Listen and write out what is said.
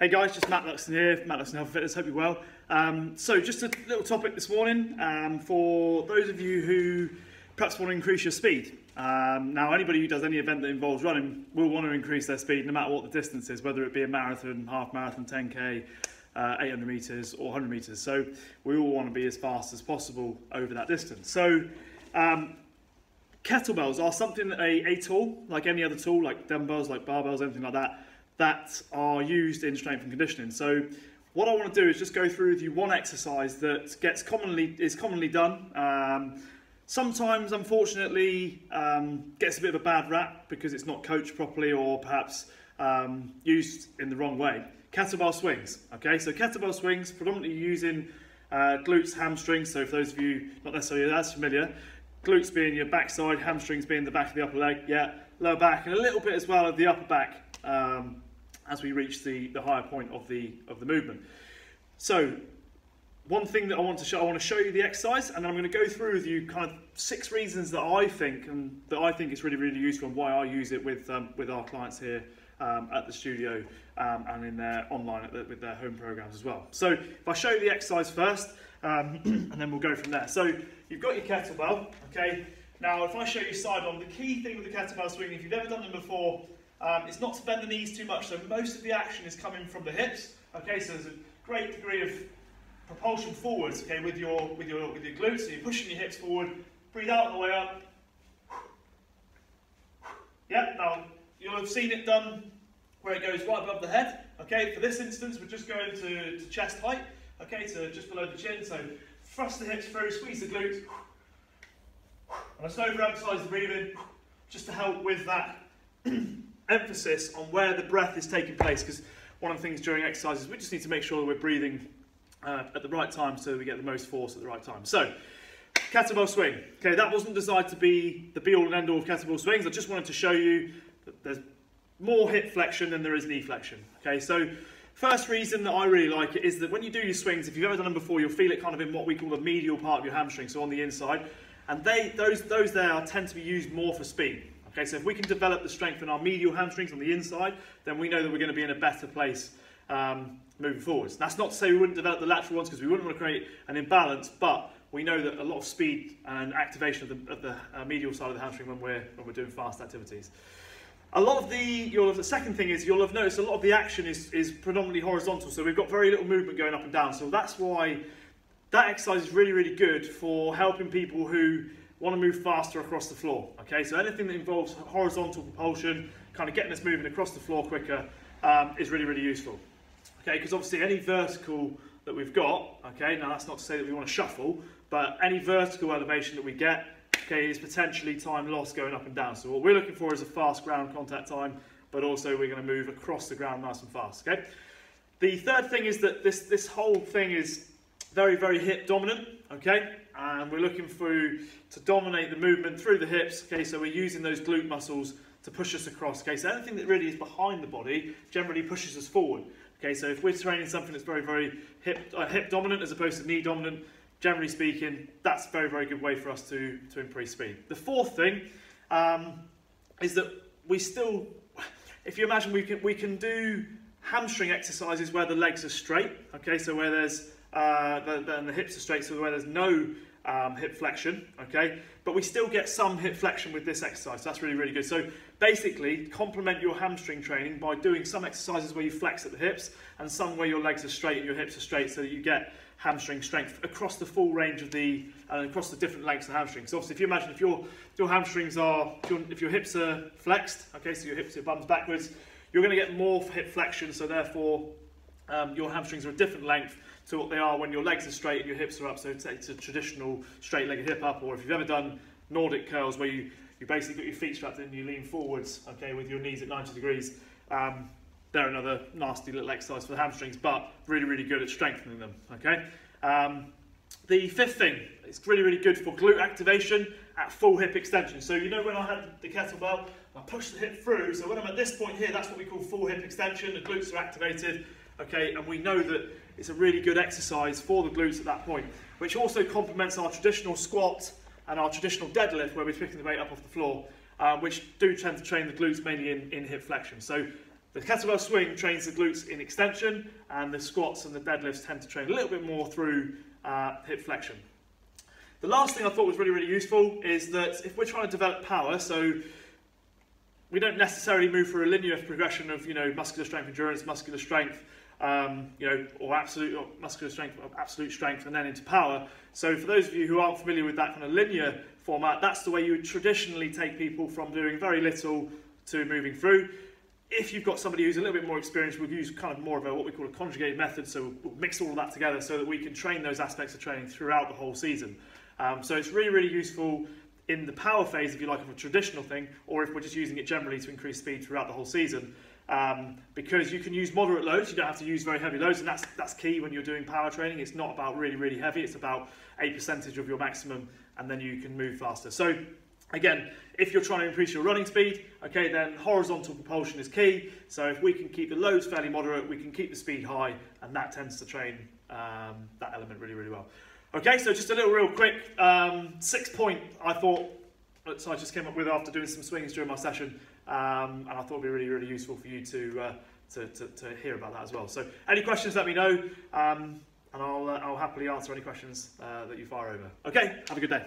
Hey guys, just Matt Luxton here, Matt Luxton Health and Fitness, hope you're well. So just a little topic this morning for those of you who perhaps want to increase your speed. Now anybody who does any event that involves running will want to increase their speed no matter what the distance is, whether it be a marathon, half marathon, 10k, 800 metres or 100 metres. So we all want to be as fast as possible over that distance. So kettlebells are something, a tool, like any other tool, like dumbbells, like barbells, anything like that, that are used in strength and conditioning. So what I want to do is just go through with you one exercise that is commonly done. Sometimes, unfortunately, gets a bit of a bad rap because it's not coached properly or perhaps used in the wrong way. Kettlebell swings. Okay, so kettlebell swings, predominantly using glutes, hamstrings. So for those of you not necessarily as familiar, glutes being your backside, hamstrings being the back of the upper leg, yeah, lower back, and a little bit as well of the upper back as we reach the higher point of the movement. So one thing that I want to show you the exercise, and then I'm going to go through with you kind of 6 reasons that I think it's really, really useful and why I use it with our clients here at the studio and in their online with their home programs as well. So if I show you the exercise first, and then we'll go from there. So you've got your kettlebell, okay? Now if I show you side on, the key thing with the kettlebell swing, if you've never done them before, it's not to bend the knees too much. So most of the action is coming from the hips, okay? So there's a great degree of propulsion forwards, okay, with your glutes. So you're pushing your hips forward, breathe out on the way up. Yeah, now you'll have seen it done where it goes right above the head. Okay, for this instance, we're just going to chest height, okay, so just below the chin. So thrust the hips through, squeeze the glutes, and let's overemphasize the breathing, just to help with that emphasis on where the breath is taking place. Because one of the things during exercises, we just need to make sure that we're breathing at the right time so we get the most force at the right time. So, kettlebell swing. Okay, that wasn't designed to be the be-all and end-all of kettlebell swings. I just wanted to show you that there's more hip flexion than there is knee flexion. Okay, so first reason that I really like it is that when you do your swings, if you've ever done them before, you'll feel it kind of in what we call the medial part of your hamstring, so on the inside. And those there tend to be used more for speed. Okay, so if we can develop the strength in our medial hamstrings on the inside, then we know that we're going to be in a better place moving forwards. That's not to say we wouldn't develop the lateral ones because we wouldn't want to create an imbalance, but we know that a lot of speed and activation of the medial side of the hamstring when we're doing fast activities. A lot of the second thing is you'll have noticed a lot of the action is predominantly horizontal, so we've got very little movement going up and down. So that's why that exercise is really, really good for helping people who want to move faster across the floor. Okay, so anything that involves horizontal propulsion, kind of getting us moving across the floor quicker, is really, really useful. Okay, because obviously any vertical that we've got, okay, now that's not to say that we want to shuffle, but any vertical elevation that we get, okay, is potentially time lost going up and down. So what we're looking for is a fast ground contact time, but also we're going to move across the ground nice and fast. Okay. The third thing is that this whole thing is very, very hip dominant. Okay, and we're looking to dominate the movement through the hips. Okay, so we're using those glute muscles to push us across. Okay, so anything that really is behind the body generally pushes us forward. Okay, so if we're training something that's very, very hip dominant as opposed to knee dominant, generally speaking, that's a very, very good way for us to increase speed. The fourth thing is that if you imagine we can do hamstring exercises where the legs are straight. Okay, so where there's the hips are straight, so where there's no hip flexion, okay, but we still get some hip flexion with this exercise. So that's really, really good. So basically, complement your hamstring training by doing some exercises where you flex at the hips and some where your legs are straight and your hips are straight, so that you get hamstring strength across the full range of across the different lengths of the hamstring. So obviously, if you imagine if your hamstrings are, if your hips are flexed, okay, so your bum's backwards, you're going to get more hip flexion. So therefore, your hamstrings are a different length to what they are when your legs are straight and your hips are up. So it's a traditional straight-legged hip up, or if you've ever done Nordic curls where you basically got your feet strapped in and you lean forwards, okay, with your knees at 90 degrees. They're another nasty little exercise for the hamstrings, but really, really good at strengthening them, okay? The fifth thing, it's really, really good for glute activation at full hip extension. So you know when I had the kettlebell, I pushed the hip through, so when I'm at this point here, that's what we call full hip extension, the glutes are activated, okay, and we know that it's a really good exercise for the glutes at that point, which also complements our traditional squat and our traditional deadlift where we're picking the weight up off the floor, which do tend to train the glutes mainly in hip flexion. So The kettlebell swing trains the glutes in extension, and the squats and the deadlifts tend to train a little bit more through hip flexion. The last thing I thought was really, really useful is that if we're trying to develop power, so we don't necessarily move through a linear progression of, muscular strength, endurance, muscular strength, or muscular strength, absolute strength, and then into power. So for those of you who aren't familiar with that kind of linear format, that's the way you would traditionally take people from doing very little to moving through. If you've got somebody who's a little bit more experienced, we've used kind of more of what we call a conjugated method, so we'll mix all of that together so that we can train those aspects of training throughout the whole season. So it's really, really useful in the power phase, if you like, of a traditional thing, or if we're just using it generally to increase speed throughout the whole season. Because you can use moderate loads, you don't have to use very heavy loads, and that's key when you're doing power training. It's not about really, really heavy, it's about a percentage of your maximum, and then you can move faster. So again, if you're trying to increase your running speed, okay, then horizontal propulsion is key. So if we can keep the loads fairly moderate, we can keep the speed high, and that tends to train that element really, really well. Okay, so just a little real quick 6-point I thought, so I just came up with after doing some swings during my session, and I thought it'd be really, really useful for you to hear about that as well. So any questions, let me know, and I'll happily answer any questions that you fire over. Okay, have a good day.